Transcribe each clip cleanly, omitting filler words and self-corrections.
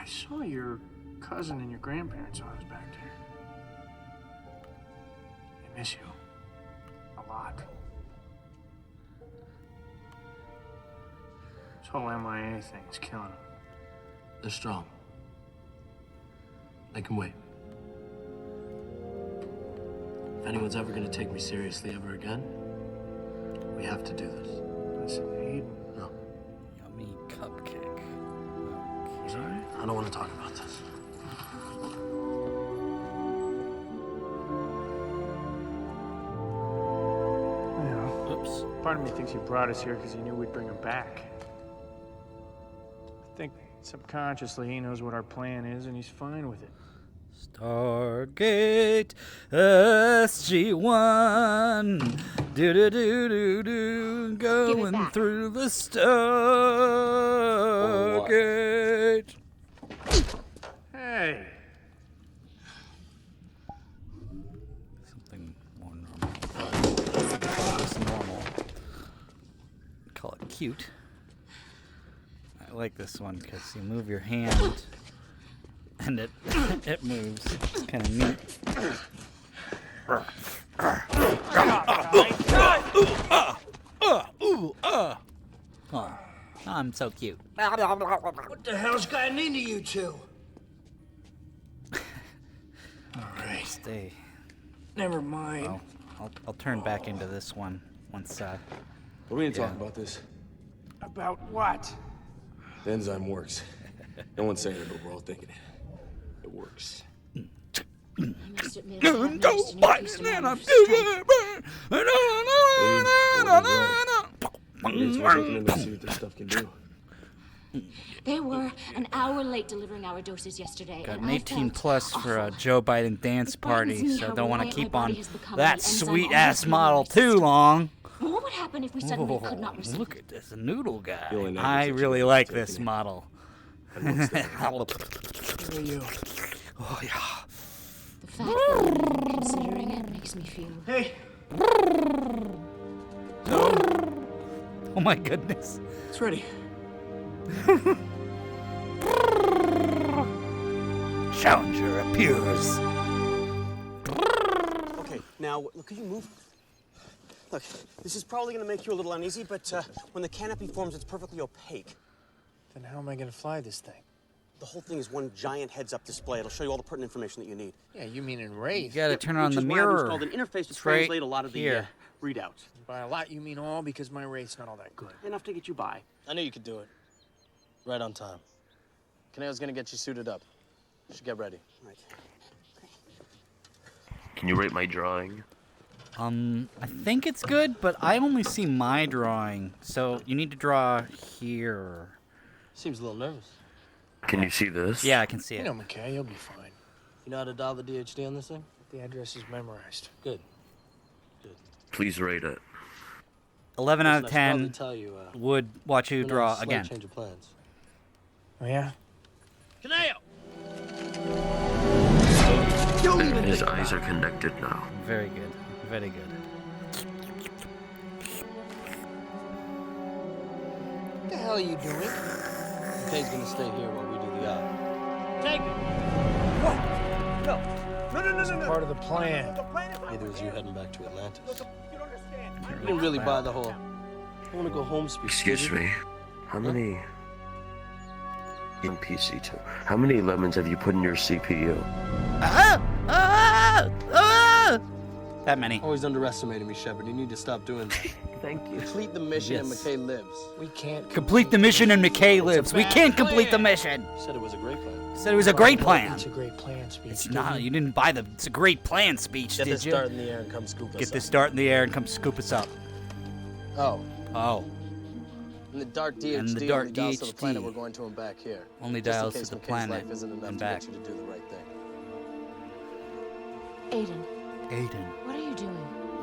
saw your cousin and your grandparents while I was back there. They miss you. A lot. This whole MIA thing is killing them. They're strong. They can wait. If anyone's ever gonna take me seriously ever again, we have to do this. Listen, Aiden. No. Yummy cupcake. Sorry, I don't want to talk about this. Yeah. Oops. Part of me thinks he brought us here because he knew we'd bring him back. I think subconsciously he knows what our plan is and he's fine with it. Stargate SG-1. Do do do do do. Going through the Stargate. Hey. Something more normal. Call this normal. Call it cute. I like this one because you move your hand and it it moves. It's kind of neat. Oh, I'm so cute. What the hell's gotten into you two? All right. Stay. Never mind. Oh, I'll turn back into this one once. What are we gonna talk about this? About what? The enzyme works. No one's saying it, but we're all thinking it. It works. I must admit, I have noticed an increased amount of strength. Maybe it's worth looking into to see what this stuff can do. They were an hour late delivering our doses yesterday. Got and an I 18 felt plus for a awful. Joe Biden dance It frightens party, me so how don't want to reliant keep my on body has become that on the enzyme sweet ass almost model in my too system. long. What would happen if we suddenly could not Oh, receive? look at this noodle guy. The only I negatives really are like taking this it. model. Who are you? Oh yeah. The fact that I'm considering it makes me feel. Hey. Oh my goodness. It's ready. Challenger appears. Okay, now, look, could you move? Look, this is probably gonna make you a little uneasy, but when the canopy forms, it's perfectly opaque. Then how am I gonna fly this thing? The whole thing is one giant heads-up display. It'll show you all the pertinent information that you need. Yeah, you mean in Wraith. You gotta turn on Which the is why I've mirror. installed an interface to It's right translate a lot of the here. readouts. By a lot, you mean all because my Wraith's not all that good. Enough to get you by. I knew you could do it. Right on time. Kaneo's gonna get you suited up. You should get ready. Right. Can you rate my drawing? I think it's good, but I only see my drawing, so you need to draw here. Seems a little nervous. Can you see this? Yeah, I can see You it. know, McKay, you'll be fine. You know how to dial the DHD on this thing? The address is memorized. Good. Please rate it. 11 out of Listen, I should 10 probably tell you, would watch you been on a draw slight again. change of plans. Oh, yeah? Kaneo! His eyes are connected now. Very good. Very good. What the hell are you doing? Kay's gonna stay here while we do the op. Take it! What? No. Part of the plan. Neither is you heading back to Atlantis. You don't understand. You didn't really buy the whole I wanna go home speech. Excuse me. How many... In PC2. How many lemons have you put in your CPU? That many. Always underestimating me, Shepard. You need to stop doing that. Thank you. Complete the mission and Yes. McKay lives. We can't Complete the mission and McKay lives. We bad can't complete the plan. mission. You said it was a great plan. Said it was a great plan. It's a great plan speech. It's didn't not. you? You didn't buy the. It's a great plan speech, Get did this you? dart in the air and come scoop us Get this up. dart in the air and come scoop us up. Oh, Oh, and the dart DHD And the dart only dials to the DHD. planet we're going to and back here. Only Just in dials to case the McKay's planet life isn't enough and to back. get you to do the right thing. Aiden, Aiden, what are you doing?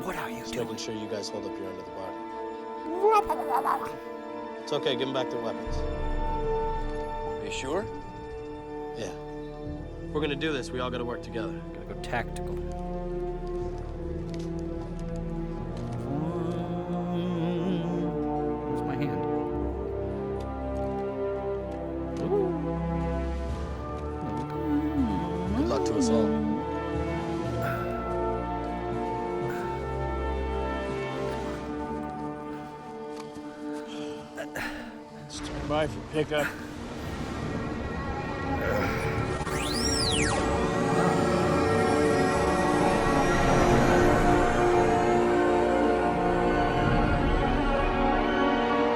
what are you Just doing? making sure you guys hold up your end of the bargain. It's okay, give them back their weapons. Are you sure? Yeah. If we're gonna do this, we all gotta work together. Gotta go tactical. Where's my hand? Ooh. by for pickup.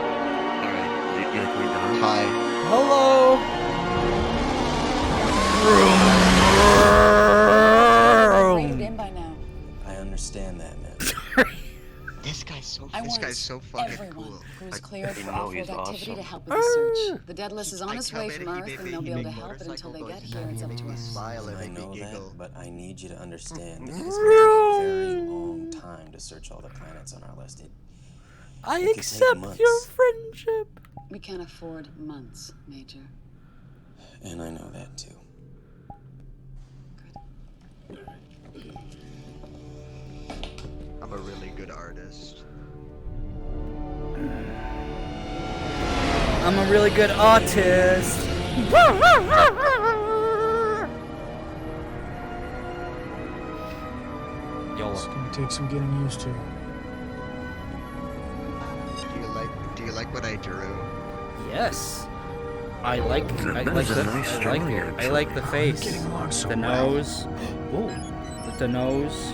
Alright, you like me done? Hi. Hello. Rated in by now. I understand that, man. This guy's so I this want guy's so fucking everyone cool. who's cleared you for know off-world he's activity awesome. to help with the search. The Deadless is on I its come way in from and he Earth, make- and he they'll be able make to help it until motorcycle they get noises here. and It's he up make to me us. smile and I make me know that, giggle. but I need you to understand that it's been a very long time to search all the planets on our list. I It could take accept months. your friendship. We can't afford months, Major. And I know that too. I'm a really good artist. I'm a really good artist. It's YOLO. gonna take some getting used to. Do you like what I drew? Yes. I like the a nice drawing, I like the face, Getting along so the well. nose. Ooh, the nose,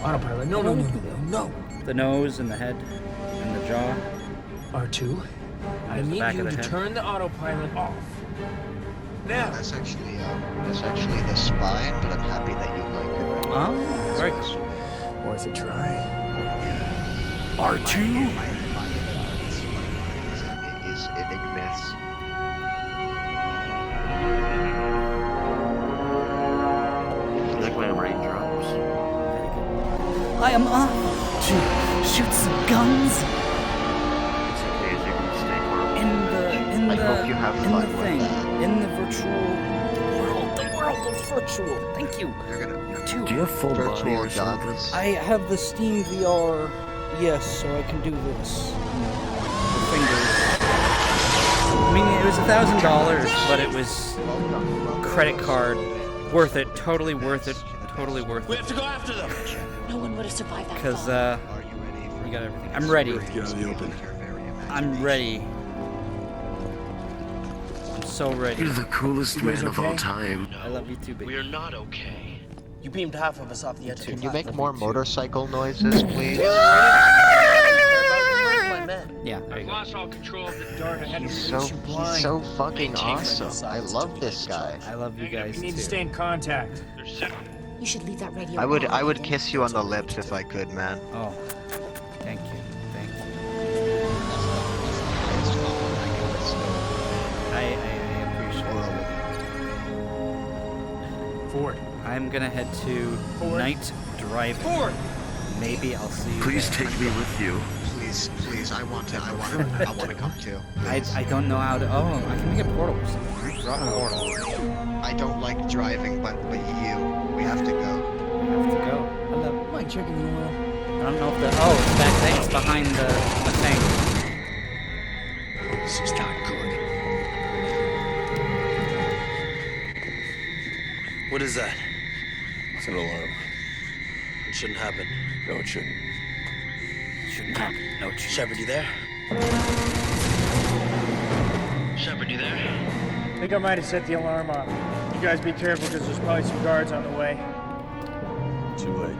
Oh, autopilot. No, no, no, no, no, the nose, and the head, and the jaw. no. R2, I need back of you the to head. turn the autopilot off. Now. That's actually the spine, but I'm happy that you like it. Oh, very cool. Worth a try. R2. It is enigmas. You like my raindrops? I am off to shoot some guns It's okay as you can stay warm. in I hope you have the fun with thing, that. in the virtual world, the world of virtual. Thank you. You're gonna Two. Do you have full body virtual or something? guns. I have the Steam VR, yes, so I can do this. The fingers. I mean, it was $1,000, but it was credit card. Worth it. Totally worth it. Totally worth We it. have to go after them! No one would have survived that Because, fall. Are you ready for you got everything. I'm ready. Get out of the open. your very I'm ready. I'm so ready. You're the coolest man of all okay? time. I love you too, baby. We're not okay. You beamed half of us off the edge of the Can you platform. make more motorcycle noises, please? Yeah, there you go. Lost all control of the dart. I had He's to so release you blind. fucking Maintain awesome. the I love this guy. I love you guys We need to too. stay in contact. You should leave that radio I would on. kiss you on the lips if I could, man. Oh, thank you. Thank you. I appreciate it. Forward. I'm gonna head to Forward. night driving. Forward. Maybe I'll see you Please there. take me with you. Please, I want to come too. I don't know how to. Oh, I can make a portal or something. Drop a portal. I don't like driving, but we have to go. We have to go. Hello. Am I checking the oil? I don't know if the. Oh, it's back there. It's behind the thing. This is not good. What is that? It's an alarm. It shouldn't happen. No, it shouldn't. Shouldn't happen. No, it shouldn't. Shepard, you there? Shepard, you there? I think I might have set the alarm off. You guys be careful because there's probably some guards on the way. Too late.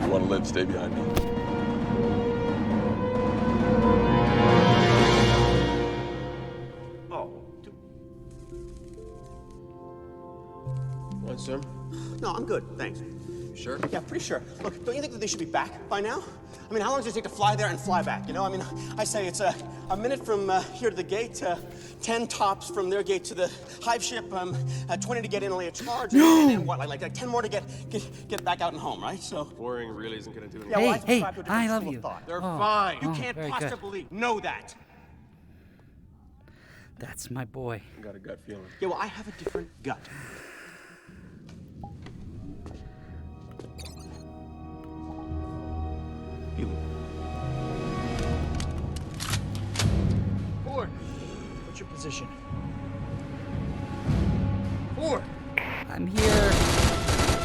You want to live, stay behind me. Oh, What, sir? no, I'm good, thanks. Sure? Yeah, pretty sure. Look, don't you think that they should be back by now? I mean, how long does it take to fly there and fly back, you know? I mean, I say it's a minute from here to the gate, 10 tops from their gate to the hive ship, 20 to get in, only a charge, and what, like 10 more to get back out and home, right? So, Worrying really isn't going to do yeah, anything. well, I Hey, subscribe to a I different love school you. of thought. They're Oh, fine. You oh, can't very good. possibly know that. That's my boy. I got a gut feeling. Yeah, well, I have a different gut. Forward. What's your position? Forward. I'm here.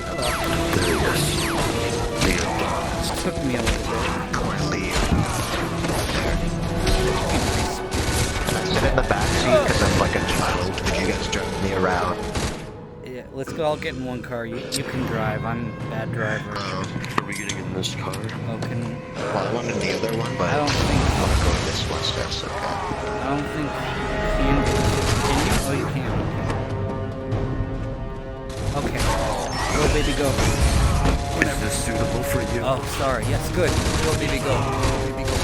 Hello. Took me a little bit. seat because I'm like a child. Would you guys drive me around? Yeah, let's go all get in one car. You can drive. I'm a bad driver. Are we getting in this car? Oh, Well, I wanted the other one, but I don't think I want to go in this one, so that's okay. I don't think you can you? Oh, you can. Okay. Go, baby, go. Is this suitable for you? Oh, sorry. Yes, good. Go, baby, go. Go, baby, go.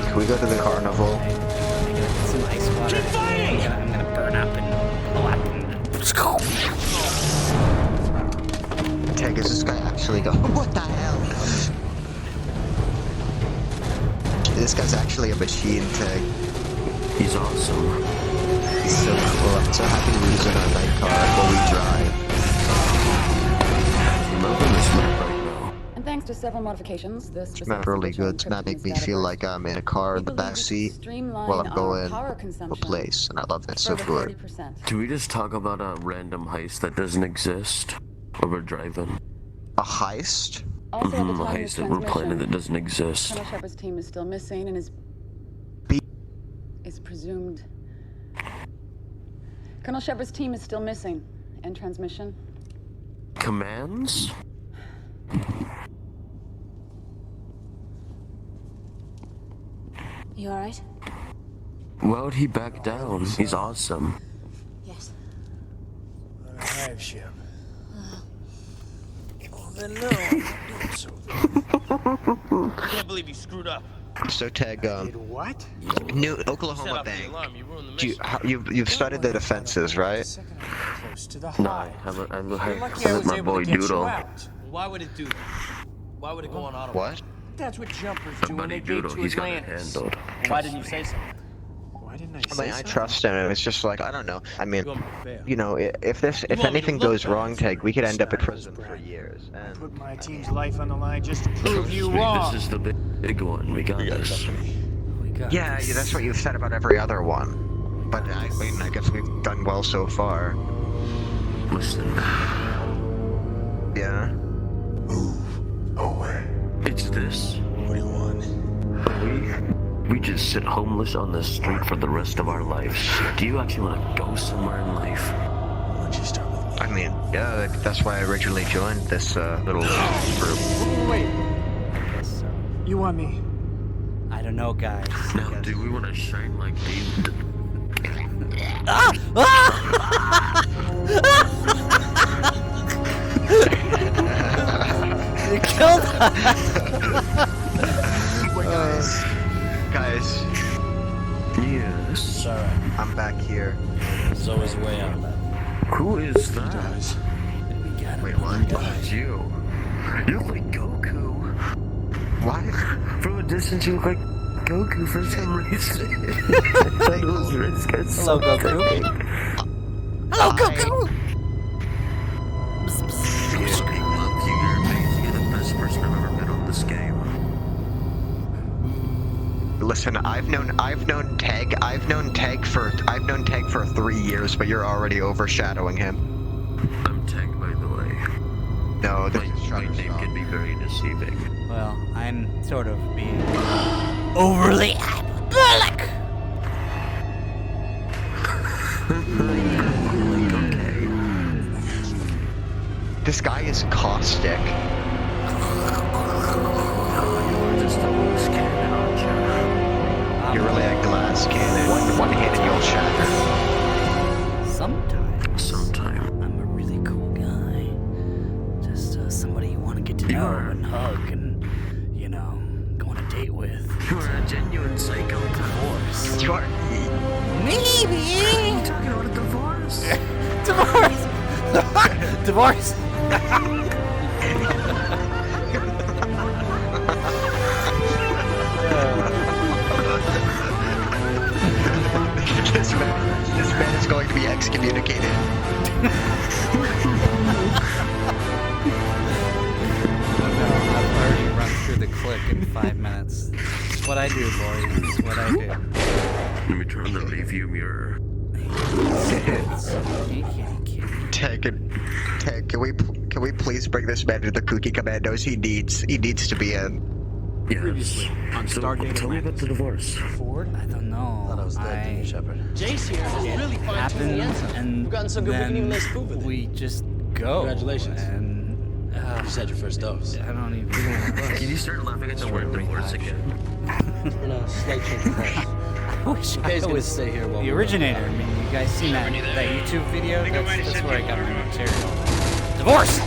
Can we go to the carnival? I'm gonna get some ice water. I'm gonna burn up and blow up and let's go. Tag, is this guy actually go? What the hell? This guy's actually a machine, Tag. He's awesome. He's so cool. I'm so happy we're using our night car while we drive. I'm loving this map right now. And thanks to several modifications, this This map really good. This map makes me feel like I'm in a car in the back seat while I'm going to a place, and I love it. So good. Can we just talk about a random heist that doesn't exist? While we're driving. A heist? A heist that we're planning that doesn't exist. Colonel Shepard's team is still missing and is presumed. Colonel Shepard's team is still missing. End transmission. Commands? You alright? Why would he back down? He's awesome. Yes. On a hive ship. Well, then no, I'm not doing so. I can't believe you screwed up. So Tag, Did what? New Set Oklahoma off the Bank. alarm. You ruined the mission. You've studied the defenses, right? Second I got close to the No, hive. I You're lucky I let was my able boy to get Doodle. you out. Why would it do that? Why would it go on auto? What? That's what jumpers do when Buddy they gate Doodle, to he's got it Atlantis. handled. Why didn't you say so? Why didn't I I say mean, I so? trust him. It's just like, I don't know. I mean, You're gonna be fair. you know, if want me anything to look goes bad? wrong, Tag, we could end up in Start was prison for bragging. years. I And put my team's life on the line just to prove you Trust me, wrong. This is the big one. We got this. We got yeah, this. that's what you've said about every other one. But I mean, I guess we've done well so far. Listen, Yeah. it's this. What do you want? We just sit homeless on the street for the rest of our lives. Do you actually want to go somewhere in life? Why don't you start with me? I mean, yeah, that's why I originally joined this little group. Wait, I guess so. you want me? I don't know, guys. Now, do we want to shine like David? You killed us! Guys, Yes. Sorry. I'm back here. Zoe's way out. Who is that? We got him. Wait, what? That's you. You look like Goku. What? From a distance, you look like Goku for some reason. Those wrists get Hello, so Goku. big. Hello, Goku! I love you. You're amazing. You're the best person I've ever met on this game. Listen, I've known Tag for 3 years, but you're already overshadowing him. I'm Tag, by the way. No, this is My name can be very deceiving. Well, I'm sort of being overly hyperbolic. Okay. This guy is caustic. You're just a loose cannon, aren't you? You're really a glass cannon. One hit and you'll shatter. Sometimes Sometime. I'm a really cool guy. Just somebody you want to get to You know are. and hug and, you know, go on a date with. You're a genuine psycho. Divorce. You are. Maybe! Talking about a divorce. Divorce! Divorce! This man is going to be excommunicated. I've already run through the click in 5 minutes. It's what I do, boys. It's what I do. Let me turn on the review mirror. Tag, can we please bring this man to the Kooky Commandos? He needs to be in. Previously on So, Stargate tell me about the divorce. Ford? I don't know. Thought I was dead, didn't you, Shepard? Jace here has It really fine-tuned happened, the answer. and We've gotten so good we can even lay spoon with it. we just go. Congratulations. And You just had your first dose. I don't even. Can you start laughing at the word divorce again? In a slight change of plans. I wish I Kay's gonna was stay here while the we're originator. I mean, you guys seen that YouTube video? That's where I got my material. Divorce!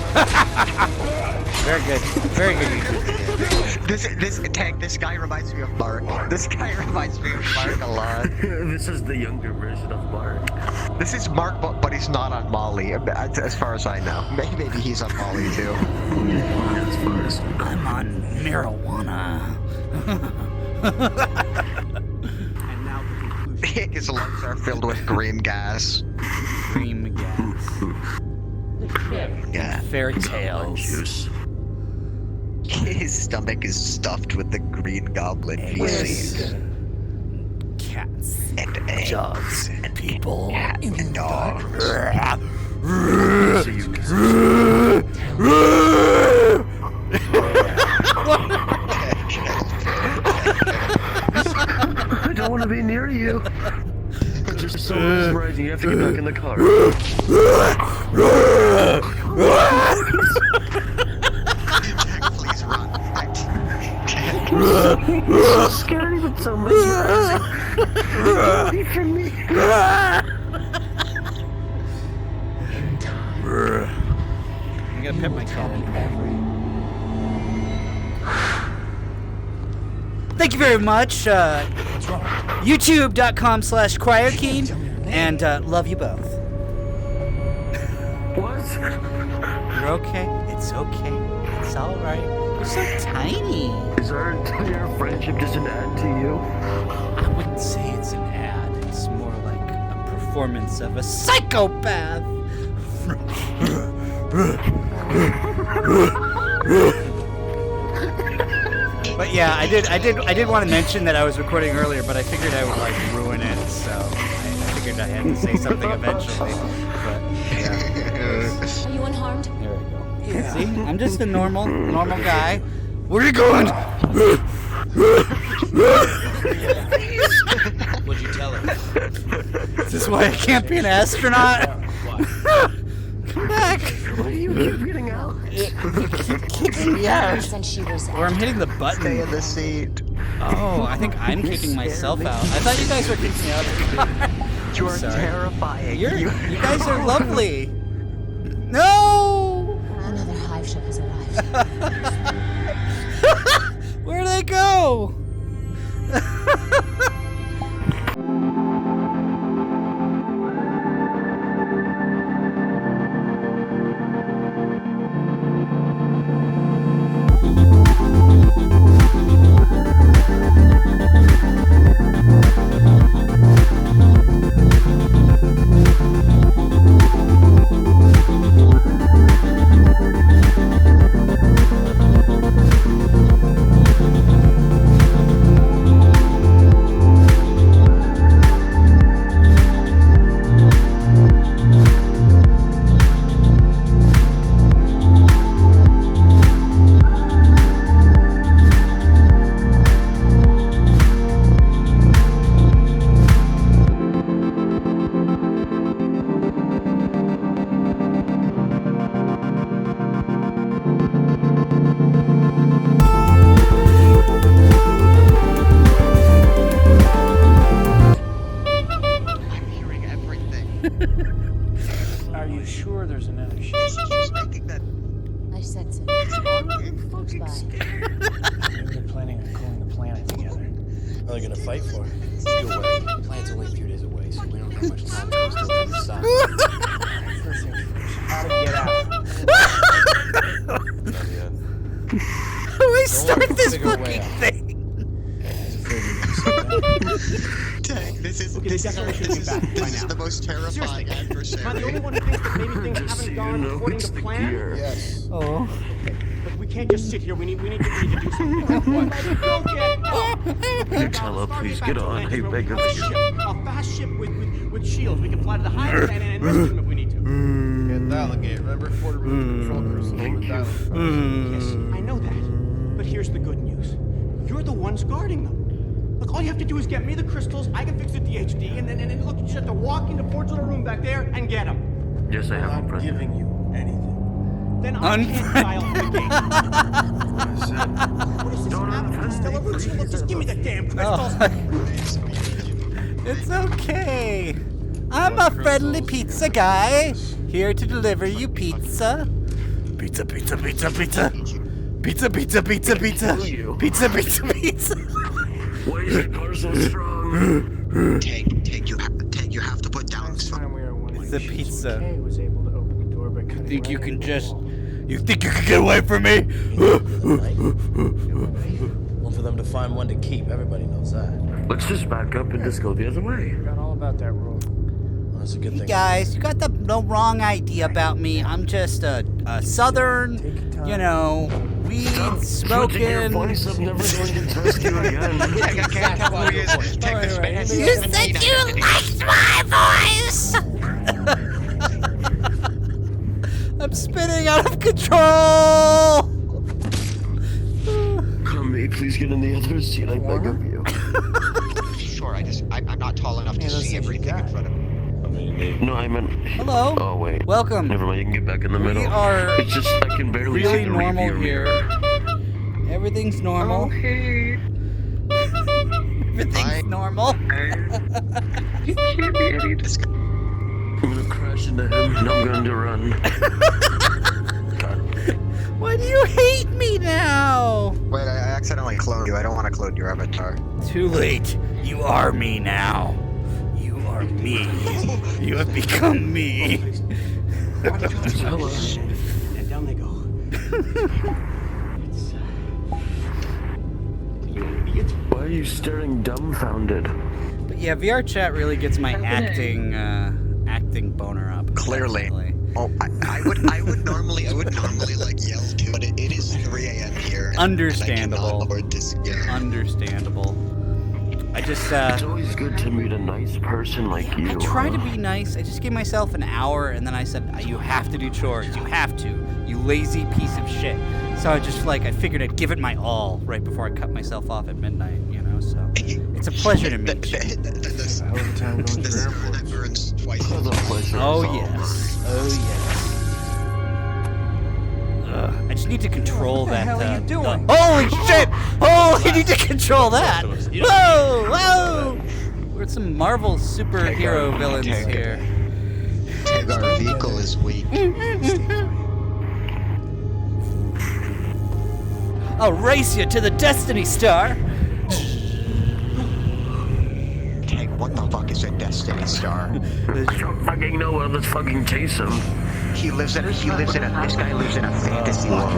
Very good. Very good YouTube video. This guy reminds me of Mark. This guy reminds me of Mark a lot. This is the younger version of Mark. This is Mark, but he's not on Molly, as far as I know. Maybe he's on Molly too. As far as I'm on marijuana. And now the conclusion. His lungs are filled with green gas. Cream gas. Yeah. Fairy lime tales. juice. His stomach is stuffed with the green goblin feces. Cats. And eggs. Dogs. And People. and dogs. So you I don't want to be near you. It's just so mesmerizing. You have to get back in the car. Please run. So scary, but so mesmerizing. Away from me. I'm gonna pet my cat. Thank you very much. YouTube.com/Cryokeen, and love you both. What? You're okay. It's okay. It's all right. You're so tiny. Is our entire friendship just an ad to you? I wouldn't say it's an ad. It's more like a performance of a psychopath. But yeah, I did want to mention that I was recording earlier, but I figured I would like ruin it, so I figured I had to say something eventually. But yeah, Are you unharmed? there we go. Yeah. See, I'm just a normal guy. Where are you going? What'd you tell her? Is this why I can't be an astronaut? Come back. What are you getting out? Kicking me out. Since she was Or I'm hitting the button. Stay in the seat. Oh, I think I'm kicking myself out. I thought you guys were kicking me out of the car. You are Sorry. terrifying. You guys are lovely. No! Another hive ship has arrived. Where'd they go? I'm hearing everything. Are you sure there's another ship? He keeps making that. I said so. Close by. Maybe they're planning on cooling the planet together. What are they gonna fight for? Either way, the planet's only a few days away, so we don't have much time to still from the sun. First things first. How to get out? Not yet. How do I start this figure a way fucking out. thing? Dang, this is Okay, definitely should be back by now. the most terrifying Am I the adversary. only one who thinks that maybe things Just so haven't you gone know, according it's to the plan? gear. Yes. Oh. Look, we can't just sit here. We need to do something. Go get help. Nutella, please get on. I beg of you. A fast ship with shields. We can fly to the hive and rescue them if we need to. Get dialing gate, remember? Quarter room control person. Thank you. Yes, I know that. But here's the good news. You're the ones guarding them. Look, all you have to do is get me the crystals, I can fix the DHD, and then look, you just have to walk into Ford's little room back there and get them. Yes, I have I'm a friend. giving you anything. Then I can't dial the gate. What I said. What is this Abbott Costello routine? Look, just give me the damn crystals. It's okay. I'm a friendly pizza guy, here to deliver you pizza. Pizza, pizza, pizza, pizza. Pizza, pizza, pizza, pizza. Pizza, pizza, pizza. Why is your car so strong? Take, you have to put down Last time we were winning, It's a pizza. Kay was able to open the door by cutting Think you right can into the just... wall. You think you can get away from me? Well, for them to find one to keep, everybody knows that. Let's just back up and just go the other way. Forgot all about that rule. Well, that's a good Hey thing. guys, you got the wrong idea about me. I'm just a southern, you know, weed Switching your smoking. voice, I'm never going to trust you again. I can't tell who he is. Take this man. You said you liked my voice! I'm spinning out of control! Crummy, please get in the other seat, I beg of you. Sure, I'm not tall enough to see everything in front of me. No, I meant... Hello. Oh, wait. Welcome. Never mind, you can get back in the We middle. are It's just, I can barely see really the normal review here. mirror. Everything's normal. Everything's normal. I'm gonna crash into him, and I'm going to run. Why do you hate me now? Wait, I accidentally cloned you. I don't want to clone your avatar. Too late. You are me now. You are me. You have become me. And down they go. Why are you staring dumbfounded? But yeah, VR chat really gets my acting boner up. Clearly. Definitely. Oh, I would normally like yell too, but it is 3 a.m. here. Understandable. And I cannot afford this. Yeah. Understandable. I just It's always good to meet a nice person like you. I try to be nice. I just gave myself an hour, and then I said, you have to do chores. You have to. You lazy piece of shit. So I just I figured I'd give it my all right before I cut myself off at midnight, you know, so. It's a pleasure to meet you. Hell of a time going The through cigar airports. that burns twice. The pleasure Oh, is all yes. Oh, yes. I just need to control that. hell are you doing? Holy shit! Oh, I need to control that! Whoa! Whoa! We're some Marvel superhero villains here. Our vehicle is weak. I'll race you to the Destiny Star! Tag, what the fuck is a Destiny Star? I don't fucking know. Well, let's fucking chase him. This guy lives in a fantasy world.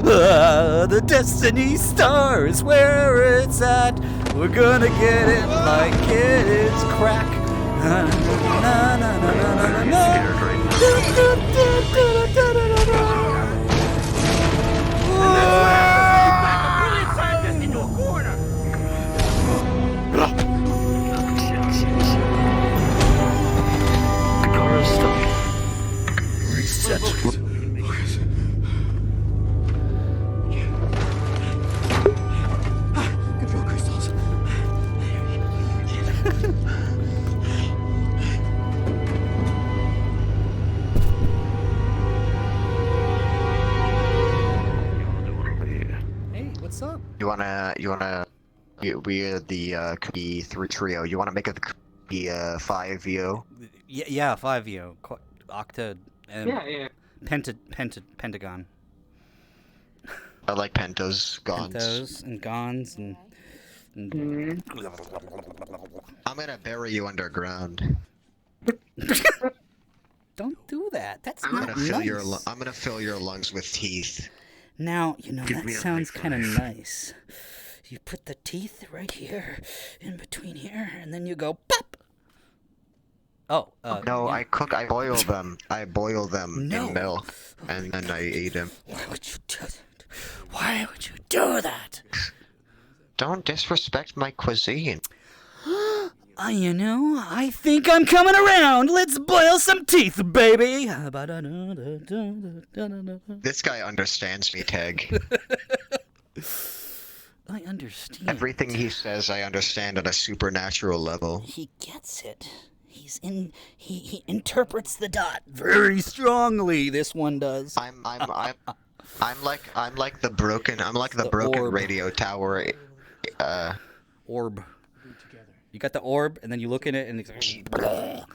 The Destiny Star is where it's at. We're gonna get it like it is crack. Na, na, na, na, na, na, na, Scared right now. The car is stuck. Reset. Control crystals. Hey, what's up? We are the Cookie 3 trio. You wanna make it the 5 VO? Yeah, 5 Octa. Pentagon. I like Pentos, Gons. Pentos and Gons and I'm gonna bury you underground. Don't do that. That's I'm not gonna fill nice. I'm gonna fill your lungs with teeth. Now, you know, Give that me a sounds high kind of five. nice. You put the teeth right here, in between here, and then you go pop. Oh, No, yeah. I boil them. I boil them No. in milk, and then I eat them. Why would you do that? Why would you do that? Don't disrespect my cuisine. You know, I think I'm coming around. Let's boil some teeth, baby. This guy understands me, Tag. understand. Everything he says, I understand at a supernatural level. He gets it. He interprets the dot very strongly. This one does. I'm like the broken orb. radio tower. Orb. You got the orb, and then you look in it, and it's yeah.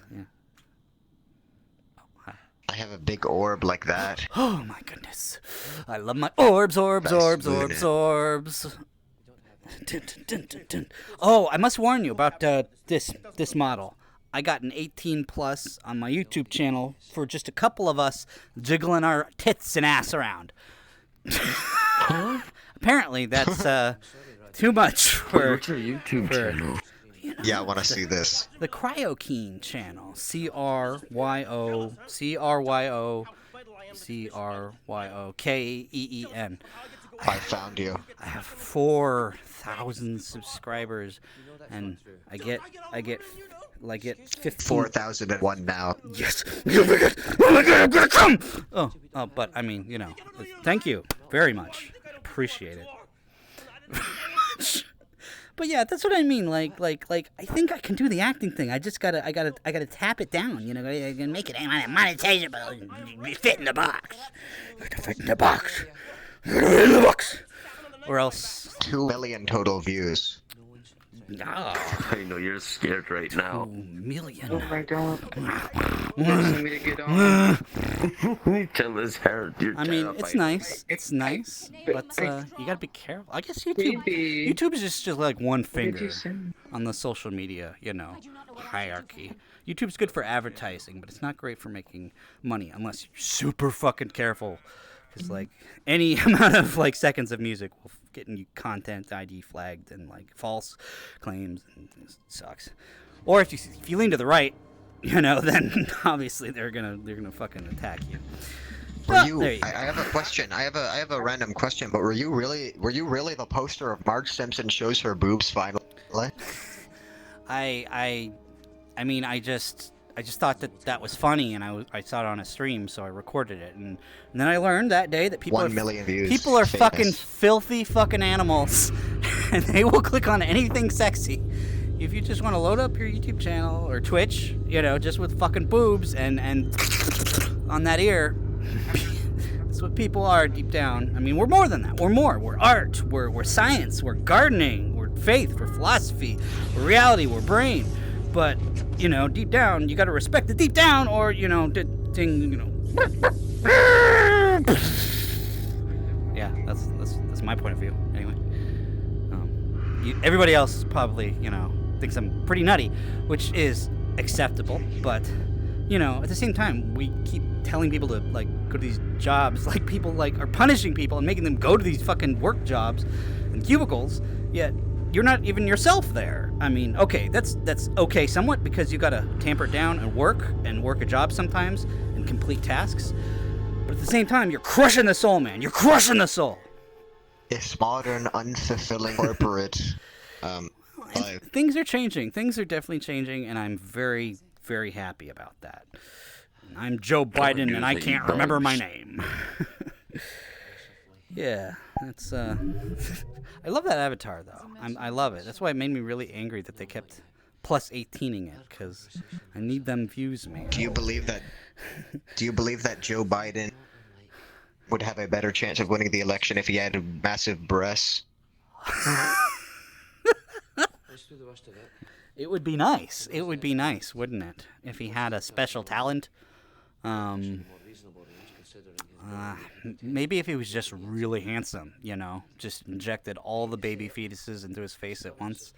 I have a big orb like that. Oh my goodness. I love my orbs. Dun, dun, dun, dun, dun. Oh, I must warn you about this model. I got an 18 plus on my YouTube channel for just a couple of us jiggling our tits and ass around. Apparently, that's too much for. What's your YouTube channel? You know, Yeah, I want to see this. The Cryokeens channel. Cryokeeen. I found you. I have 4,000 subscribers, and I get 15. 4,001 now. Yes. Oh my god, I'm gonna come. Oh, but I mean, you know, thank you very much. Appreciate it. But yeah, that's what I mean. Like, I think I can do the acting thing. I just gotta tap it down. You know, I can make it monetizable. Fit in the box. Gotta fit in the box. Fit in the box. Or else 2 million total views. I know you're scared right now. 2 million. Oh my god. Want me to get on? Tell his hair. I mean, it's nice. It's nice, but you gotta be careful. I guess YouTube is just like one finger on the social media, you know, hierarchy. YouTube's good for advertising, but it's not great for making money unless you're super fucking careful. Because like any amount of like seconds of music will get you content ID flagged and like false claims, and it sucks. Or if you lean to the right, you know, then obviously they're gonna fucking attack you. I have a question. I have a random question. But were you really the poster of Marge Simpson shows her boobs finally? I mean, I just thought that was funny, and I saw it on a stream, so I recorded it, and then I learned that day that people 1 million views. People are famous. fucking filthy fucking animals, and they will click on anything sexy. If you just want to load up your YouTube channel or Twitch, you know, just with fucking boobs and on that ear, that's what people are deep down. I mean, we're more than that. We're more. We're art. We're science. We're gardening. We're faith. We're philosophy. We're reality. We're brain. But, you know, deep down, you gotta respect the deep down, or, you know, yeah, that's my point of view, anyway. Everybody else probably, you know, thinks I'm pretty nutty, which is acceptable, but, you know, at the same time, we keep telling people to, like, go to these jobs, like, people, like, are punishing people and making them go to these fucking work jobs and cubicles, yet you're not even yourself there. I mean, okay, that's okay somewhat, because you gotta tamper it down and work a job sometimes and complete tasks. But at the same time, you're crushing the soul, man. You're crushing the soul. This modern, unfulfilling corporate life. Things are changing. Things are definitely changing, and I'm very, very happy about that. I'm Joe Biden, and I can't remember my name. Yeah, that's I love that avatar, though. I love it. That's why it made me really angry that they kept plus 18ing it, because I need them views, man. Do you believe that Joe Biden would have a better chance of winning the election if he had massive breasts? It would be nice. It would be nice, wouldn't it? If he had a special talent. Maybe if he was just really handsome, you know, just injected all the baby fetuses into his face at once.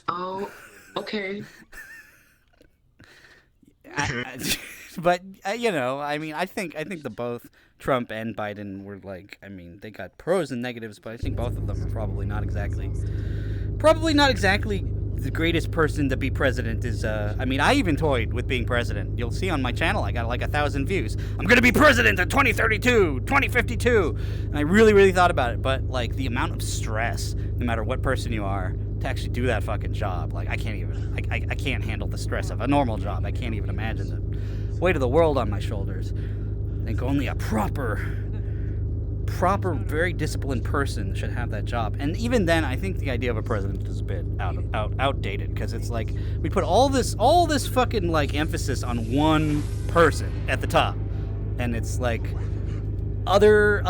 Oh, okay. But you know, I mean, I think the both Trump and Biden were like, I mean, they got pros and negatives, but I think both of them are probably not exactly the greatest person to be president. Is I mean, I even toyed with being president. You'll see on my channel, I got like 1,000 views. I'm gonna be president in 2032, 2052, and I really thought about it. But like the amount of stress, no matter what person you are, to actually do that fucking job, like I can't handle the stress of a normal job. I can't even imagine the weight of the world on my shoulders. I think only a proper proper, very disciplined person should have that job. And even then, I think the idea of a president is a bit outdated, because it's like we put all this fucking like emphasis on one person at the top, and it's like other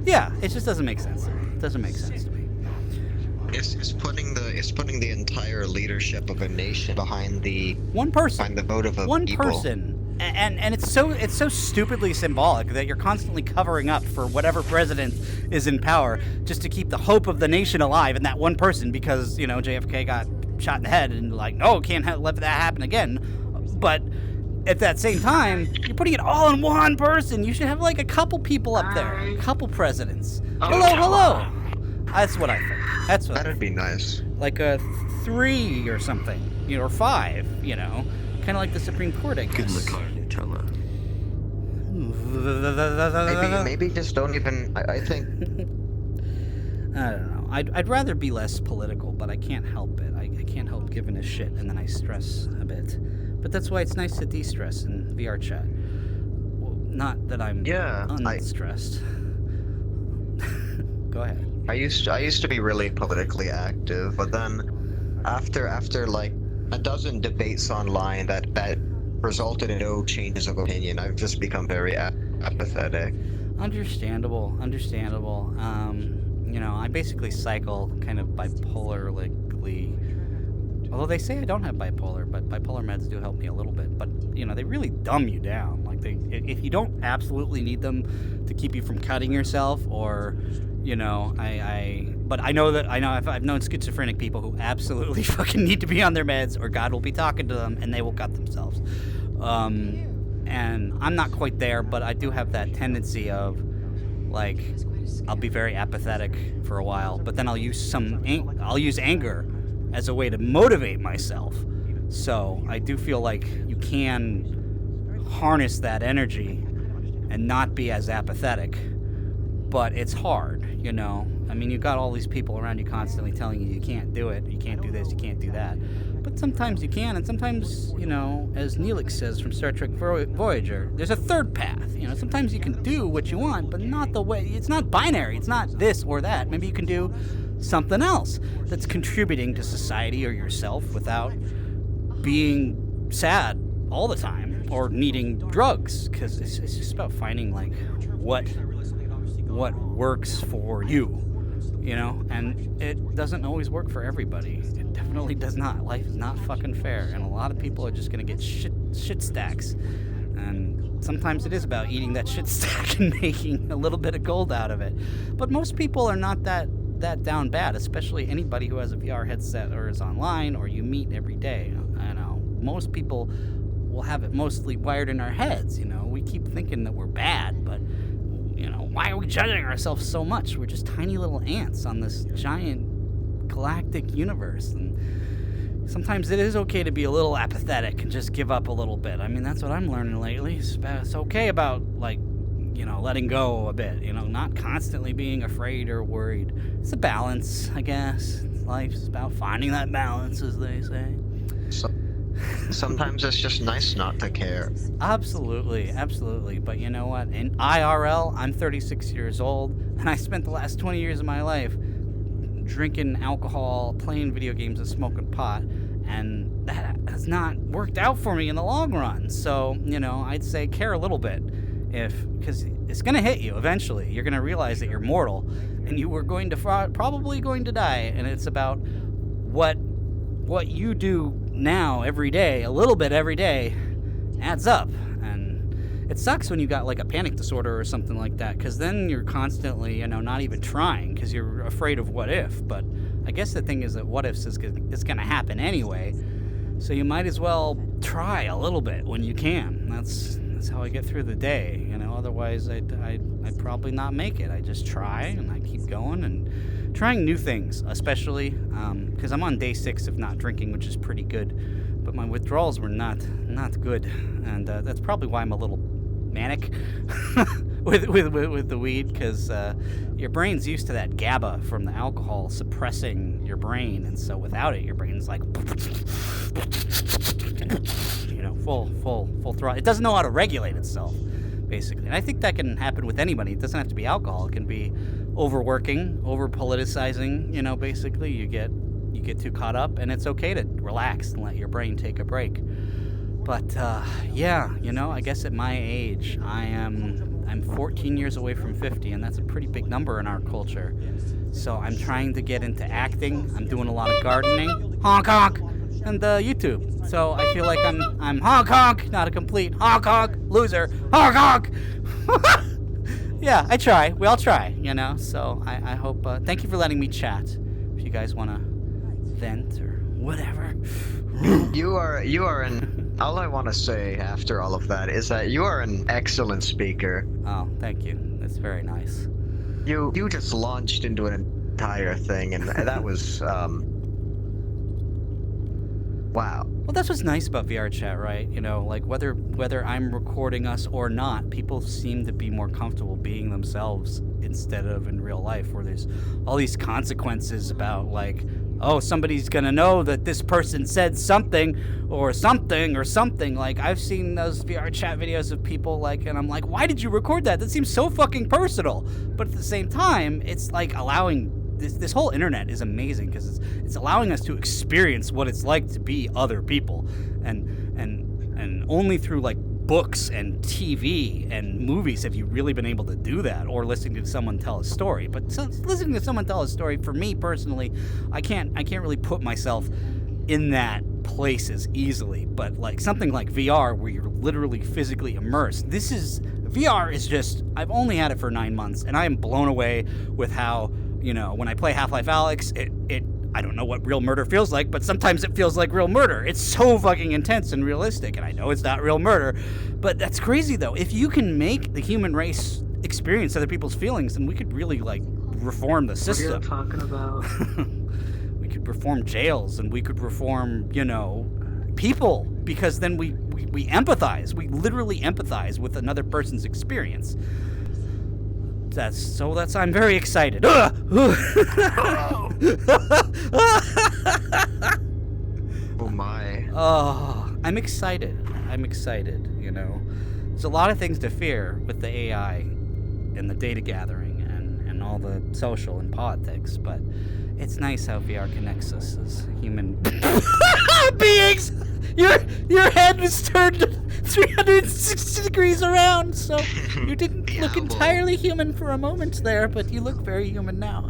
yeah, it just doesn't make sense to me. It doesn't make sense to me. It's putting the entire leadership of a nation behind the one person, behind the vote of a one people. person. And it's so stupidly symbolic that you're constantly covering up for whatever president is in power just to keep the hope of the nation alive in that one person, because, you know, JFK got shot in the head and like, no, can't let that happen again. But at that same time, you're putting it all in one person. You should have like a couple people up there, a couple presidents. Hello. That's what I think. That's what That'd be nice. Like a 3 or something, you know, or 5, you know. Kind of like the Supreme Court, I guess. Good in the car, Nutella. Maybe just don't even. I think. I don't know. I'd rather be less political, but I can't help it. I can't help giving a shit, and then I stress a bit. But that's why it's nice to de-stress in VR chat. Well, not that I'm unstressed. Go ahead. I used to be really politically active, but then after like a dozen debates online that resulted in no changes of opinion, I've just become very apathetic. Understandable. You know, I basically cycle kind of bipolarly. Although they say I don't have bipolar, but bipolar meds do help me a little bit. But, you know, they really dumb you down. Like, if you don't absolutely need them to keep you from cutting yourself, or, you know, but I know I've known schizophrenic people who absolutely fucking need to be on their meds, or God will be talking to them and they will cut themselves. And I'm not quite there, but I do have that tendency of, like, I'll be very apathetic for a while, but then I'll use anger as a way to motivate myself. So I do feel like you can harness that energy and not be as apathetic, but it's hard, you know. I mean, you got all these people around you constantly telling you can't do it, you can't do this, you can't do that. But sometimes you can, and sometimes, you know, as Neelix says from Star Trek Voyager, there's a third path. You know, sometimes you can do what you want, but not the way. It's not binary. It's not this or that. Maybe you can do something else that's contributing to society or yourself without being sad all the time or needing drugs, because it's just about finding, like, what works for you, you know. And it doesn't always work for everybody. It definitely does not. Life is not fucking fair, and a lot of people are just gonna get shit stacks, and sometimes it is about eating that shit stack and making a little bit of gold out of it. But most people are not that down bad, especially anybody who has a VR headset or is online or you meet every day. I know most people will have it mostly wired in our heads, you know. We keep thinking that we're bad, but, you know, why are we judging ourselves so much? We're just tiny little ants on this giant galactic universe, and sometimes it is okay to be a little apathetic and just give up a little bit. I mean, that's what I'm learning lately. It's okay about, like, you know, letting go a bit, you know, not constantly being afraid or worried. It's a balance, I guess. Life's about finding that balance, as they say. Sometimes it's just nice not to care. Absolutely. But you know what? In IRL, I'm 36 years old, and I spent the last 20 years of my life drinking alcohol, playing video games, and smoking pot, and that has not worked out for me in the long run. So, you know, I'd say care a little bit. Because it's going to hit you eventually. You're going to realize that you're mortal, and you were probably going to die, and it's about what you do now every day, a little bit every day, adds up. And it sucks when you got like a panic disorder or something like that, because then you're constantly, you know, not even trying because you're afraid of what if. But I guess the thing is that what ifs is going to happen anyway, so you might as well try a little bit when you can. That's how I get through the day, you know. Otherwise, I'd probably not make it. I just try, and I keep going and trying new things, especially because I'm on day 6 of not drinking, which is pretty good. But my withdrawals were not good, and that's probably why I'm a little manic with the weed, because your brain's used to that GABA from the alcohol suppressing your brain, and so without it, your brain's like, you know, full throttle. It doesn't know how to regulate itself. basically. And I think that can happen with anybody. It doesn't have to be alcohol. It can be overworking, over politicizing. You know, basically, you get too caught up, and it's okay to relax and let your brain take a break. But yeah, you know, I guess at my age, I'm 14 years away from 50, and that's a pretty big number in our culture. So I'm trying to get into acting. I'm doing a lot of gardening, honk honk, and YouTube. So I feel like I'm honk honk, not a complete honk honk loser, honk honk. Yeah, I try. We all try, you know. So I hope. Thank you for letting me chat. If you guys want to vent or whatever. You are an. All I want to say after all of that is that you are an excellent speaker. Oh, thank you. That's very nice. You just launched into an entire thing, and that was wow. Well, that's what's nice about VR chat, right? You know, like whether I'm recording us or not, people seem to be more comfortable being themselves instead of in real life, where there's all these consequences about like, oh, somebody's gonna know that this person said something or something or something. Like, I've seen those VR chat videos of people like, and I'm like, why did you record that? That seems so fucking personal. But at the same time, it's like allowing this whole internet is amazing because it's allowing us to experience what it's like to be other people, and only through like books and TV and movies have you really been able to do that, or listening to someone tell a story. But listening to someone tell a story, for me personally, I can't really put myself in that place as easily. But like something like VR, where you're literally physically immersed, VR is just, I've only had it for 9 months, and I am blown away with how, you know, when I play Half-Life Alyx, I don't know what real murder feels like, but sometimes it feels like real murder. It's so fucking intense and realistic, and I know it's not real murder, but that's crazy though. If you can make the human race experience other people's feelings, then we could really like reform the system. What are you talking about? We could reform jails, and we could reform, you know, people, because then we empathize. We literally empathize with another person's experience. I'm very excited. Oh my. Oh, I'm excited, you know. There's a lot of things to fear with the AI and the data gathering and all the social and politics, but it's nice how VR connects us as human beings. Your head was turned 360 degrees around, so you didn't look entirely human for a moment there, but you look very human now.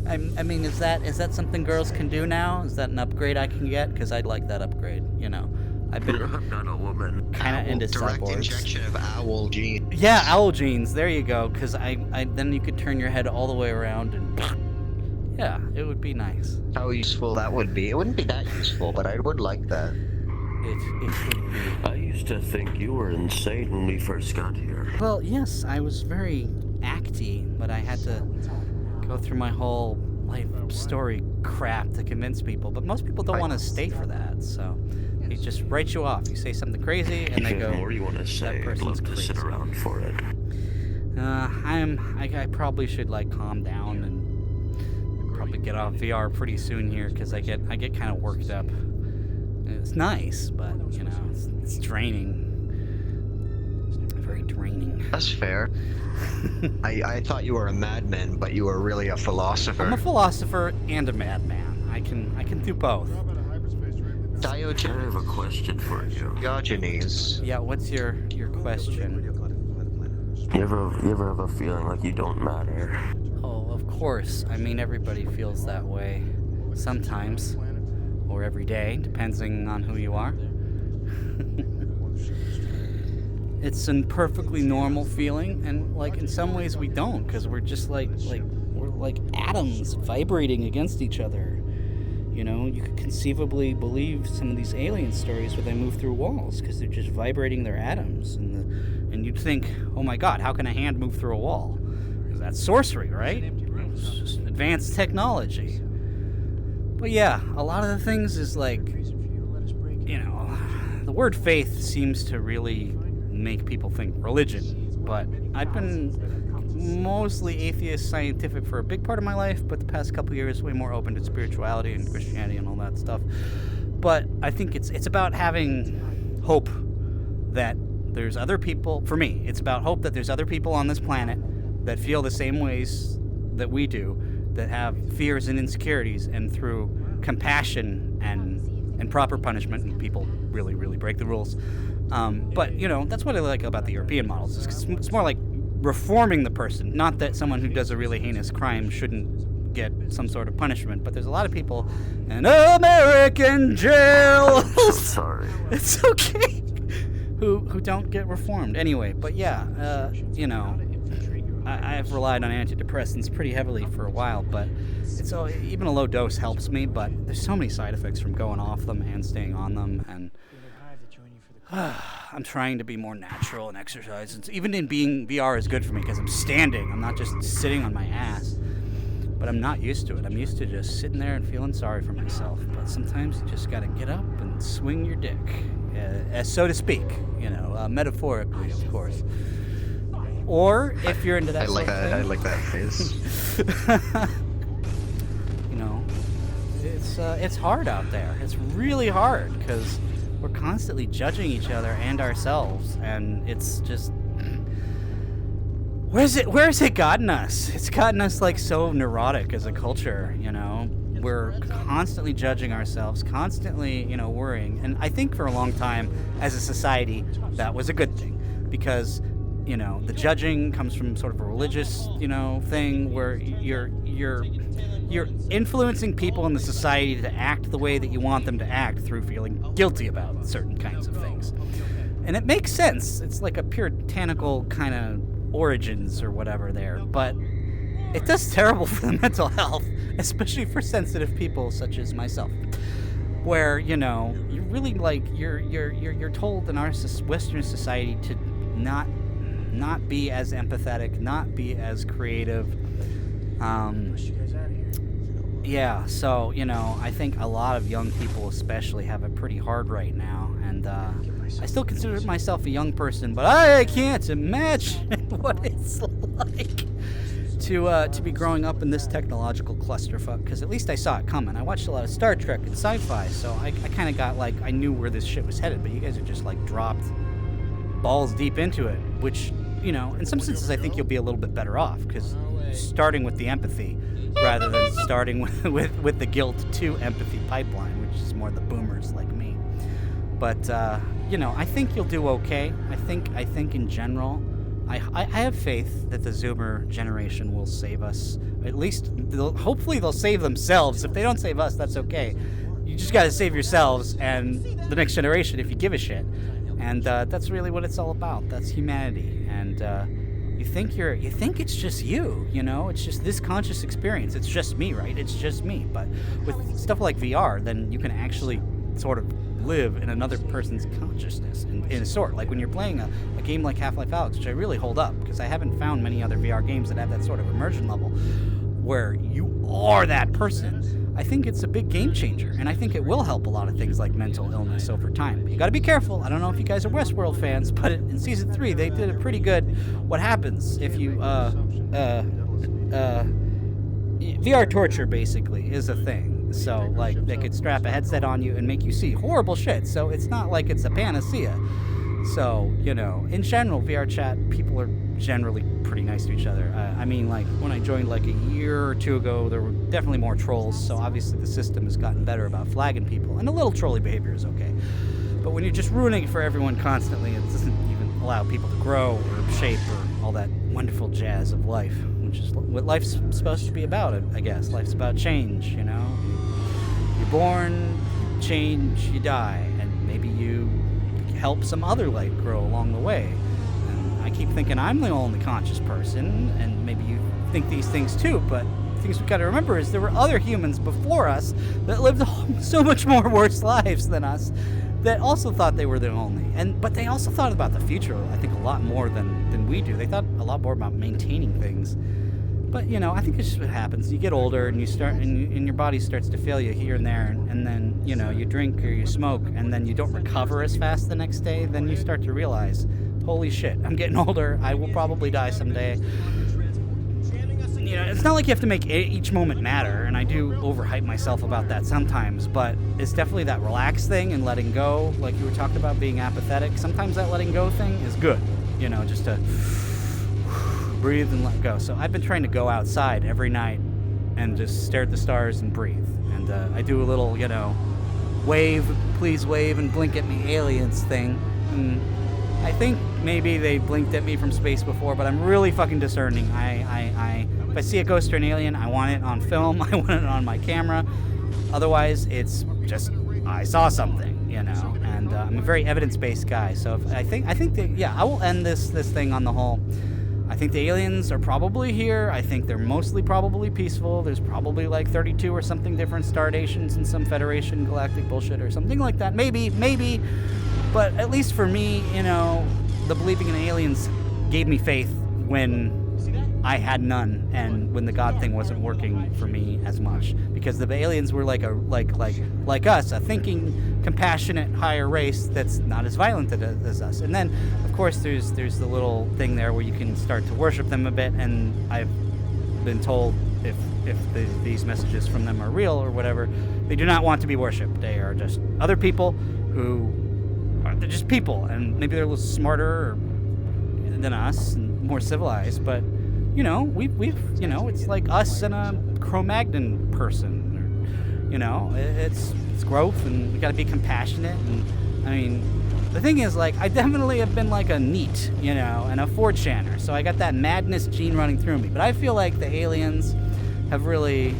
I mean, is that something girls can do now? Is that an upgrade I can get? Because I'd like that upgrade, you know. I've been not a woman. kind of into Direct cyborgs. injection of owl gene. Yeah, owl genes. There you go. Because I then you could turn your head all the way around and yeah, it would be nice. How useful that would be. It wouldn't be that useful, but I would like that. It would be. I used to think you were insane when we first got here. Well, yes, I was very acty, but I had to go through my whole life story crap to convince people. But most people don't want to stay for that, so they just write you off. You say something crazy, and they go, The more you want to say, I'd love to sit around for it. I probably should like calm down and probably get off VR pretty soon here, because I get kind of worked up. It's nice, but you know, it's draining. Very draining. That's fair. I thought you were a madman, but you were really a philosopher. I'm a philosopher and a madman. I can do both. I have a question for you. Diogenes. Yeah, what's your question? You ever have a feeling like you don't matter? Oh, of course. I mean, everybody feels that way. Sometimes. Or every day, depending on who you are. It's a perfectly normal feeling, and like in some ways we don't, because we're just like we're like atoms vibrating against each other. You know, you could conceivably believe some of these alien stories where they move through walls because they're just vibrating their atoms, and you'd think, oh my God, how can a hand move through a wall? Because that's sorcery, right? It's just advanced technology. But yeah, a lot of the things is like, you know, the word faith seems to really make people think religion. But I've been mostly atheist scientific for a big part of my life, but the past couple years way more open to spirituality and Christianity and all that stuff. But I think it's about having hope that there's other people. For me, it's about hope that there's other people on this planet that feel the same ways that we do, that have fears and insecurities, and through compassion and proper punishment, and people really, really break the rules. But, you know, that's what I like about the European models. It's more like reforming the person. Not that someone who does a really heinous crime shouldn't get some sort of punishment, but there's a lot of people in American jail. Sorry. It's okay. Who don't get reformed. Anyway, but yeah, you know, I've relied on antidepressants pretty heavily for a while, but even a low dose helps me, but there's so many side effects from going off them and staying on them, and I'm trying to be more natural and exercise. And even in being VR is good for me because I'm standing. I'm not just sitting on my ass. But I'm not used to it. I'm used to just sitting there and feeling sorry for myself. But sometimes you just got to get up and swing your dick, so to speak. You know, metaphorically, of course. Or if you're into that. I like that phrase. You know, it's hard out there. It's really hard because we're constantly judging each other and ourselves, and it's just. Where's it gotten us? It's gotten us like so neurotic as a culture, you know. We're constantly judging ourselves, constantly, you know, worrying. And I think for a long time as a society that was a good thing, because, you know, the judging comes from sort of a religious, you know, thing where you're influencing people in the society to act the way that you want them to act through feeling guilty about certain kinds of things. And it makes sense. It's like a puritanical kind of origins or whatever there, but it does terrible for the mental health, especially for sensitive people such as myself, where, you know, you really like you're told in our Western society to not be as empathetic, not be as creative. Yeah, so, you know, I think a lot of young people especially have it pretty hard right now, and I still consider myself a young person, but I can't imagine what it's like to be growing up in this technological clusterfuck, because at least I saw it coming. I watched a lot of Star Trek and sci-fi, so I kind of got, like, I knew where this shit was headed, but you guys are just, like, dropped balls deep into it, which, you know, in some senses I think you'll be a little bit better off, because starting with the empathy rather than starting with the guilt to empathy pipeline, which is more the boomers like me. But, you know, I think you'll do okay. I think in general, I have faith that the Zoomer generation will save us. At least, hopefully they'll save themselves. If they don't save us, that's okay. You just got to save yourselves and the next generation if you give a shit. And that's really what it's all about. That's humanity. And you think it's just you know? It's just this conscious experience. It's just me, right? It's just me. But with stuff like VR, then you can actually sort of live in another person's consciousness in a sort. Like when you're playing a game like Half-Life Alyx, which I really hold up because I haven't found many other VR games that have that sort of immersion level where you are that person. I think it's a big game changer, and I think it will help a lot of things like mental illness over time. You gotta be careful. I don't know if you guys are Westworld fans, but in Season 3, they did a pretty good what happens if you, VR torture, basically, is a thing. So, like, they could strap a headset on you and make you see horrible shit, so it's not like it's a panacea. So, you know, in general, VR chat, people are generally pretty nice to each other. I mean, like, when I joined like a year or two ago, there were definitely more trolls, so obviously the system has gotten better about flagging people, and a little trolly behavior is okay. But when you're just ruining it for everyone constantly, it doesn't even allow people to grow or shape or all that wonderful jazz of life, which is what life's supposed to be about, I guess. Life's about change, you know? You're born, you change, you die, and maybe you help some other life grow along the way. And I keep thinking I'm the only conscious person, and maybe you think these things too, but the things we've got to remember is there were other humans before us that lived so much more worse lives than us that also thought they were the only. But they also thought about the future, I think, a lot more than we do. They thought a lot more about maintaining things. But, you know, I think it's just what happens. You get older and you start, and your body starts to fail you here and there, and then, you know, you drink or you smoke, and then you don't recover as fast the next day. Then you start to realize, holy shit, I'm getting older. I will probably die someday. you know, it's not like you have to make each moment matter, and I do overhype myself about that sometimes, but it's definitely that relaxed thing and letting go, like you were talking about being apathetic. Sometimes that letting go thing is good, you know, just to breathe and let go. So I've been trying to go outside every night and just stare at the stars and breathe. And I do a little, you know, wave, please wave and blink at me aliens thing. And I think maybe they blinked at me from space before, but I'm really fucking discerning. If I see a ghost or an alien, I want it on film. I want it on my camera. Otherwise, it's just I saw something, you know. And I'm a very evidence-based guy, so I think that, yeah, I will end this thing on the whole. I think the aliens are probably here. I think they're mostly probably peaceful. There's probably like 32 or something different star stations and some Federation galactic bullshit or something like that. Maybe. But at least for me, you know, the believing in aliens gave me faith when I had none, and when the God thing wasn't working for me as much, because the aliens were like us, a thinking, compassionate, higher race that's not as violent as us. And then, of course, there's the little thing there where you can start to worship them a bit. And I've been told if these messages from them are real or whatever, they do not want to be worshipped. They are just other people who they're just people, and maybe they're a little smarter than us and more civilized, but you know, we've you know, it's like us and a Cro-Magnon person, or, you know, it's growth, and we got to be compassionate. And I mean, the thing is, like, I definitely have been like a NEET, you know, and a 4chaner, so I got that madness gene running through me. But I feel like the aliens have really,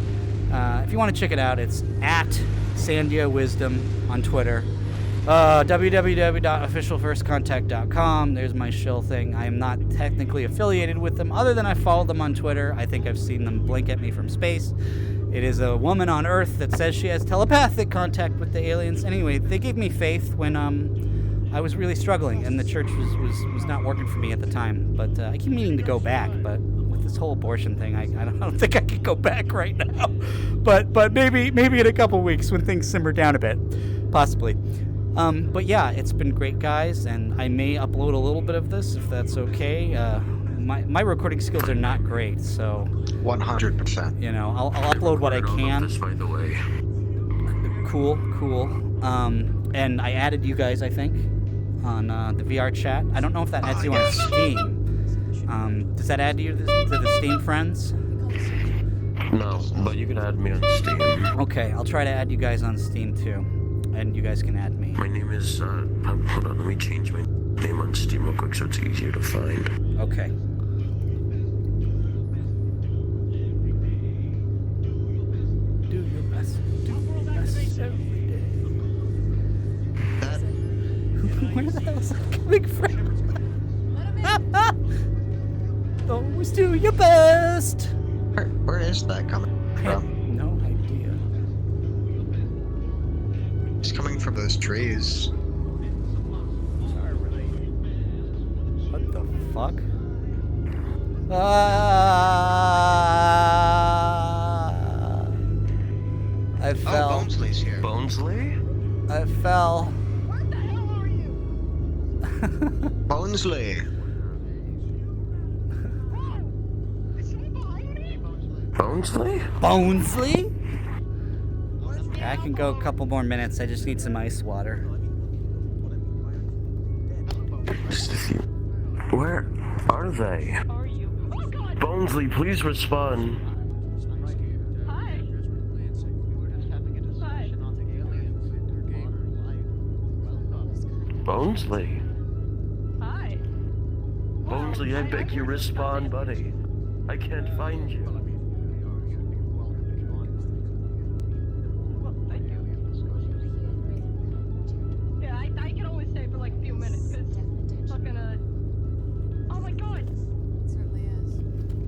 if you want to check it out, it's at Sandia Wisdom on Twitter. www.officialfirstcontact.com. There's my shill thing. I am not technically affiliated with them, other than I follow them on Twitter. I think I've seen them blink at me from space. It is a woman on Earth that says she has telepathic contact with the aliens. Anyway, they gave me faith when I was really struggling, and the church was not working for me at the time. But I keep meaning to go back, but with this whole abortion thing, I don't think I can go back right now. But maybe in a couple weeks when things simmer down a bit, possibly. But yeah, it's been great, guys, and I may upload a little bit of this if that's okay. My recording skills are not great, so 100%. you know, I'll upload what I can. This, by the way. Cool. And I added you guys, I think, on the VR chat. I don't know if that adds you on Steam. Does that add you to the Steam friends? No, but you can add me on Steam. Okay, I'll try to add you guys on Steam too. And you guys can add me. My name is, hold on, let me change my name on Steam real quick so it's easier to find. Okay. Do your best every day. Where the hell is that coming from? Always do your best. Where is that coming from? No idea. It's coming from those trees. What the fuck? I fell. Oh, Bonesley's here. Bonesley? I fell. Where the hell are you? Bonesley. Bonesley? Bonesley? I can go a couple more minutes. I just need some ice water. Just a few. Where are they? Bonesley, please respond. Hi. Bonesley? Hi. Bonesley, I beg you respond, buddy. I can't find you. Yeah, I can always stay for like a few minutes, because it's not gonna... Oh my god! It certainly is.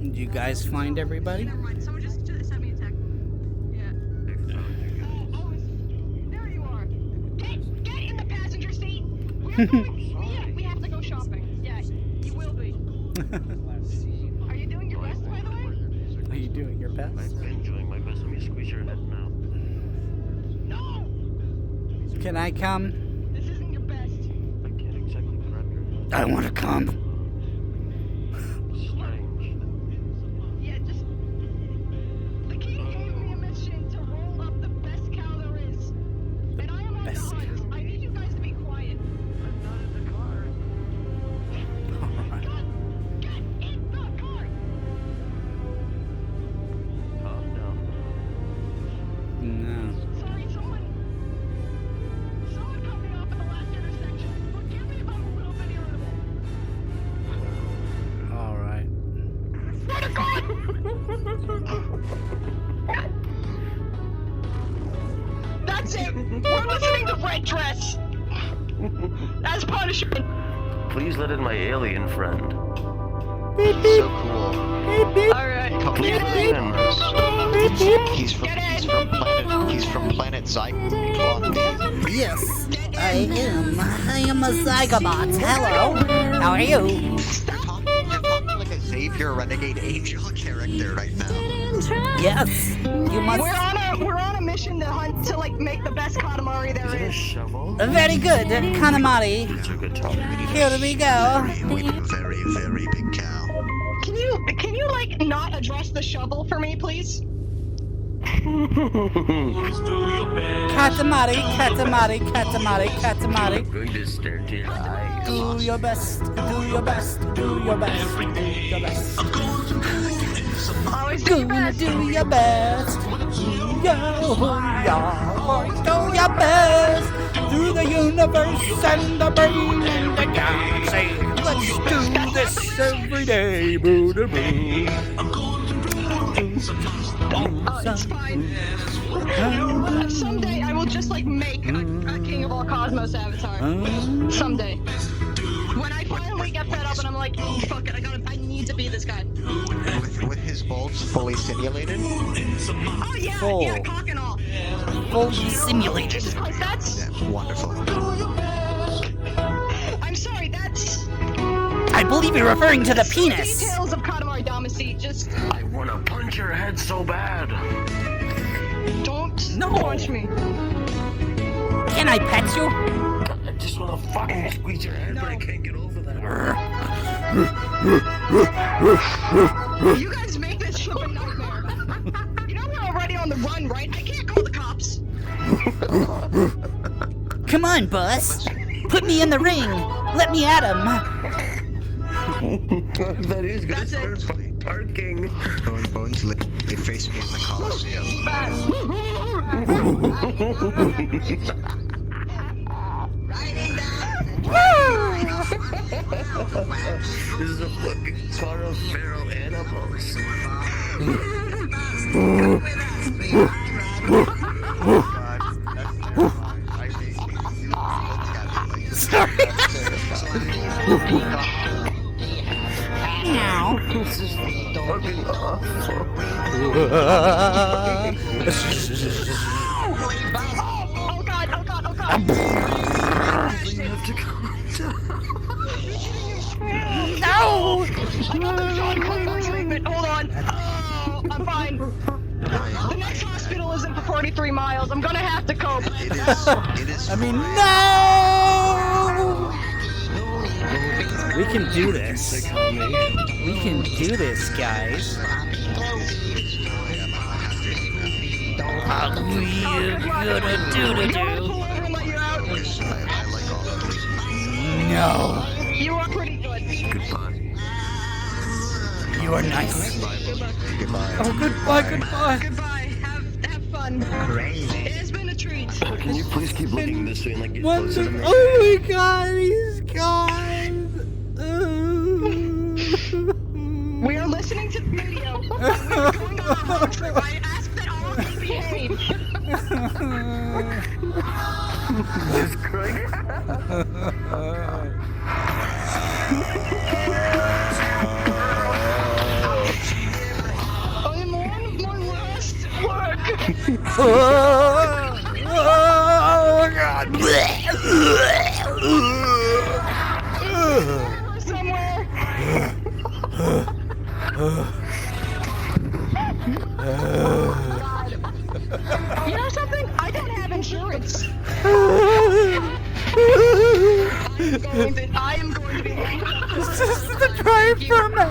Did you guys find everybody? Never mind, someone just sent me a text. Yeah. There you are. Get in the passenger seat! We're going... we have to go shopping. Yeah, you will be. Are you doing your best, by the way? Are you doing your best? I've been doing my best. Let me squeeze your head now. No! Can I come? This isn't your best. I can't exactly grab your head. I want to come. Strange. Yeah, just That's it. We're listening to Red Dress. As punishment. Please let in my alien friend. So cool. Alright. Please let in. He's from planet Zyklon. Yes, I am a Zygobot. Hello. How are you? You're talking like a Xavier Renegade Angel character right now. Yes, you must. We're on a mission to hunt to like make the best Katamari there is. Shovel? Very good, Kanamari. It's a good talk. Here we go. We need a very, very big cow. Can you like not address the shovel for me, please? Katamari, Katamari, Katamari, Katamari. I'm going to stare into your eyes. Do your best, do your best, do your best, do your best. Always do your Gonna best. do your best. Yeah, do your best. Through the universe and the brain and the galaxy. Let's do this every day. Boo da boo. It's fine. Someday I will just like make a King of All Cosmos avatar. Someday. When I finally get fed up and I'm like, fuck it, I need to be this guy. With his bolts fully simulated? Oh yeah, Full. yeah, cock and all. Fully simulated. Jesus Christ, that's... Yeah, wonderful. I'm sorry, that's... I believe you're referring to the penis. Details of Katamari Damacy, just I want to punch your head so bad. don't No. punch me. Can I pet you? I just want to fucking squeeze your head, but I can't get over that. You guys make this shit a nightmare. You know we're already on the run, right? I can't call the cops. Come on, boss. Put me in the ring. Let me at him. That is good. That's it. Parking. Bones they face me in the Coliseum. This is a fucking car of feral animals. Sorry. Meow. This is fucking awful. Oh god, oh god, oh god. You have to calm down. No. I got the John Cleaver treatment. Hold on. Oh, I'm fine. The next hospital isn't for 43 miles. I'm gonna have to cope. It is. I mean, no. We can do this. We can do this, guys. What are we gonna do to do? Pull over and let you out. I like all of these. No. You are pretty good. Goodbye. You are nice. Goodbye. Oh, goodbye, goodbye. Goodbye. Have fun. It has been a treat. Can you please keep looking this way and like get What closer to the? me? Oh my god, he's gone. We are listening to the video. We are going on a road trip. I ask that all of you behave. Just crying. I am on my last work. Oh god. Somewhere. You know something? I don't have insurance. I am going to be. This is the drive for me.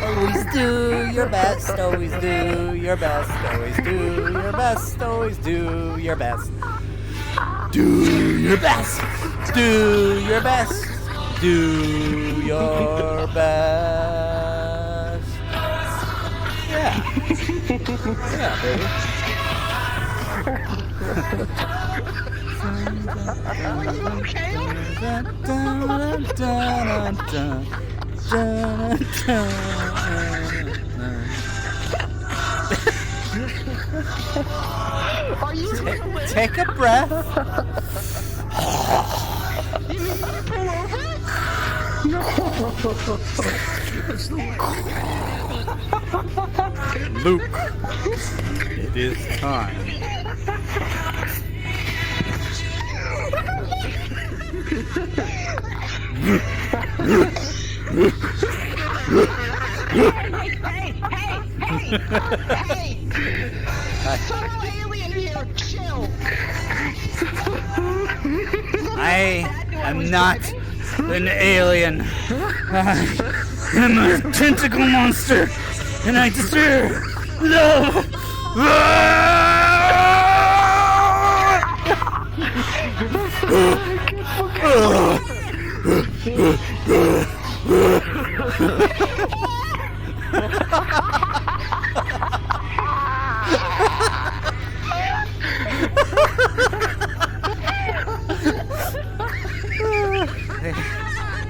Always do your best, always do your best, always do your best, always do your best. Do your best, do your best, do your best. Yeah. Yeah, baby. Are you okay? Are you really? Take a breath. You mean to pull over? No. Luke, it is time. Hey! Fellow alien here, chill! I am not an alien. I am a tentacle monster, and I deserve love.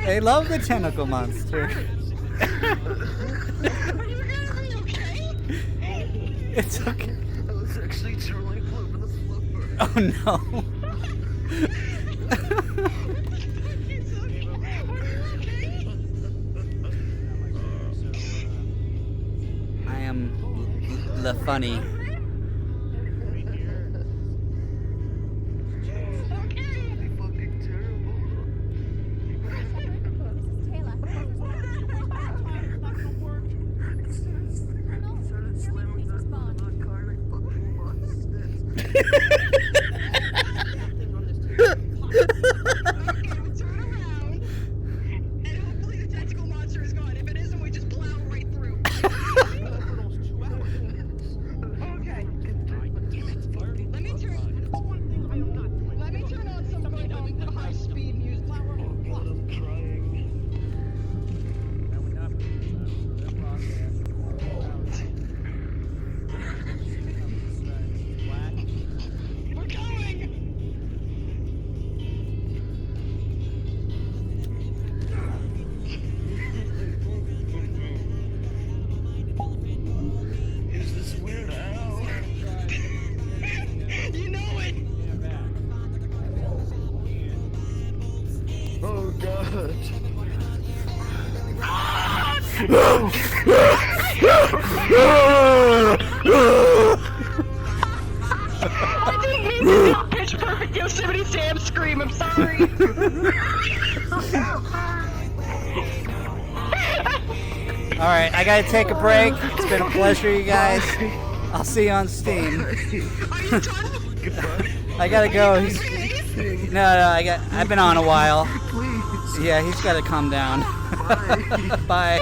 They love the tentacle monster. It's okay. I was actually truly flipping the flipper. Oh no. I am the funny. I didn't mean to do a pitch perfect Yosemite Sam scream, I'm sorry. Alright, I gotta take a break. It's been a pleasure, you guys. I'll see you on Steam. I gotta go. I've been on a while. Yeah, he's gotta calm down. Bye.